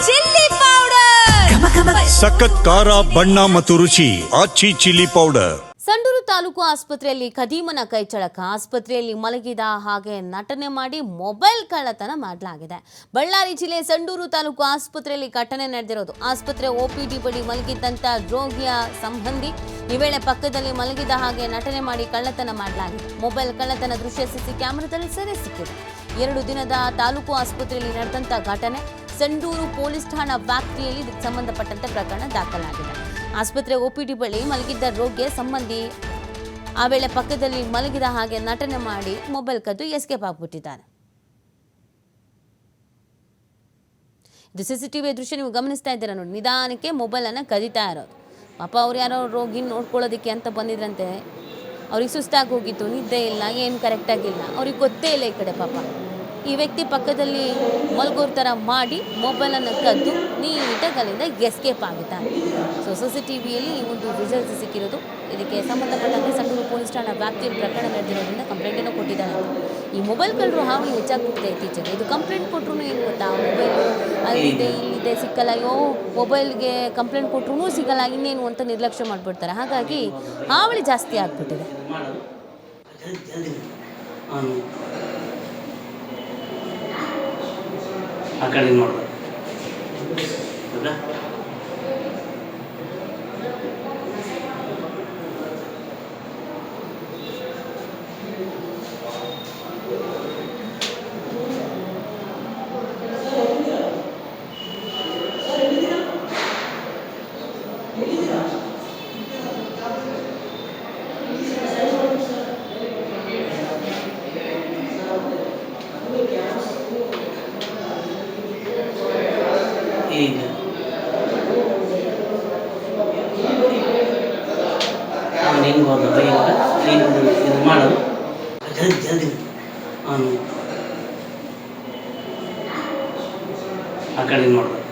Chilli powder, ಸಖತ್ ಖಾರ, ಬಣ್ಣ ಮತ್ತು ರುಚಿ. ಆಚಿ ಚಿಲ್ಲಿ ಪೌಡರ್. ಸಂಡೂರು ತಾಲೂಕು ಆಸ್ಪತ್ರೆಯಲ್ಲಿ ಖದೀಮನ ಕೈಚಳಕ. ಆಸ್ಪತ್ರೆಯಲ್ಲಿ ಮಲಗಿದ ಹಾಗೆ ನಟನೆ ಮಾಡಿ ಮೊಬೈಲ್ ಕಳ್ಳತನ ಮಾಡಲಾಗಿದೆ. ಬಳ್ಳಾರಿ ಜಿಲ್ಲೆ ಸಂಡೂರು ತಾಲೂಕು ಆಸ್ಪತ್ರೆಯಲ್ಲಿ ಘಟನೆ ನಡೆದಿರೋದು. ಆಸ್ಪತ್ರೆ OPD ಬಳಿ ಮಲಗಿದ್ದಂತ ರೋಗಿಯ ಸಂಬಂಧಿ ಈ ವೇಳೆ ಪಕ್ಕದಲ್ಲಿ ಮಲಗಿದ ಹಾಗೆ ನಟನೆ ಮಾಡಿ ಕಳ್ಳತನ ಮಾಡಲಾಗಿದೆ. ಮೊಬೈಲ್ ಕಳ್ಳತನ ದೃಶ್ಯ CC ಕ್ಯಾಮೆರಾದಲ್ಲಿ ಸೆರೆ ಸಿಕ್ಕಿದೆ. 2 ದಿನದ ತಾಲೂಕು ಆಸ್ಪತ್ರೆಯಲ್ಲಿ ನಡೆದಂತ ಘಟನೆ. ಸಂಡೂರು ಪೊಲೀಸ್ ಠಾಣಾ ವ್ಯಾಪ್ತಿಯಲ್ಲಿ ಸಂಬಂಧಪಟ್ಟಂತೆ ಪ್ರಕರಣ ದಾಖಲಾಗಿದೆ. ಆಸ್ಪತ್ರೆ OPD ಬಳಿ ಮಲಗಿದ್ದ ರೋಗಿಯ ಸಂಬಂಧಿ ಆ ವೇಳೆ ಪಕ್ಕದಲ್ಲಿ ಮಲಗಿದ ಹಾಗೆ ನಟನೆ ಮಾಡಿ ಮೊಬೈಲ್ ಕದ್ದು ಎಸ್ಕೇಪ್ ಆಗ್ಬಿಟ್ಟಿದ್ದಾನೆ. ಇದು CCTV ದೃಶ್ಯ ನೀವು ಗಮನಿಸ್ತಾ ಇದ್ದೀರಾ ನೋಡಿ. ನಿಧಾನಕ್ಕೆ ಮೊಬೈಲ್ ಅನ್ನ ಕದೀತಾ ಇರೋದು. ಪಾಪ ಅವ್ರು ಯಾರೋ ರೋಗಿ ನೋಡ್ಕೊಳ್ಳೋದಕ್ಕೆ ಅಂತ ಬಂದಿದ್ರಂತೆ. ಅವ್ರಿಗೆ ಸುಸ್ತಾಗಿ ಹೋಗಿತ್ತು, ನಿದ್ದೆ ಇಲ್ಲ, ಏನು ಕರೆಕ್ಟಾಗಿಲ್ಲ, ಅವ್ರಿಗೆ ಗೊತ್ತೇ ಇಲ್ಲ ಈ ಕಡೆ. ಪಾಪ ಈ ವ್ಯಕ್ತಿ ಪಕ್ಕದಲ್ಲಿ ಮಲ್ಗೋರ್ ಥರ ಮಾಡಿ ಮೊಬೈಲನ್ನು ಕದ್ದು ನೀಟಾಗಿ ಅಲ್ಲಿಂದ ಎಸ್ಕೇಪ್ ಆಗಿದ್ದಾನೆ. ಸೊ CCTVಯಲ್ಲಿ ಈ ಒಂದು ವಿಜುವಲ್ಸ್ ಸಿಕ್ಕಿರೋದು. ಇದಕ್ಕೆ ಸಂಬಂಧಪಟ್ಟಂತೆ ಸಂಡೂರು ಪೊಲೀಸ್ ಠಾಣಾ ವ್ಯಾಪ್ತಿಯಲ್ಲಿ ಪ್ರಕರಣ ನಡೆದಿರೋದ್ರಿಂದ ಕಂಪ್ಲೇಂಟನ್ನು ಕೊಟ್ಟಿದ್ದಾರೆ. ಈ ಮೊಬೈಲ್ ಕಳ್ಳರು ಹಾವಳಿ ಹೆಚ್ಚಾಗ್ಬಿಟ್ಟಿದೆ ಇತ್ತೀಚೆಗೆ. ಇದು ಕಂಪ್ಲೇಂಟ್ ಕೊಟ್ಟರು ಏನು ಗೊತ್ತಾ, ಮೊಬೈಲು ಅಲ್ಲಿದೆ ಇಲ್ಲಿದೆ ಸಿಕ್ಕಲ್ಲ, ಅಯ್ಯೋ ಮೊಬೈಲ್ಗೆ ಕಂಪ್ಲೇಂಟ್ ಕೊಟ್ಟರು ಸಿಗಲ್ಲ, ಇನ್ನೇನು ಅಂತ ನಿರ್ಲಕ್ಷ್ಯ ಮಾಡಿಬಿಡ್ತಾರೆ. ಹಾಗಾಗಿ ಹಾವಳಿ ಜಾಸ್ತಿ ಆಗಿಬಿಟ್ಟಿದೆ. ಆ ಕಡೆ ನೋಡ್ಬೇಕು. ಈಗ ಹೆಂಗೆ ಹೋದ ಬೈವಾಗ ನೀನು ಇದು ಮಾಡೋದು ಜಲ್ದಿ ಅವನು ಆ ಕಡೆ ನೋಡ್ಬೇಕು.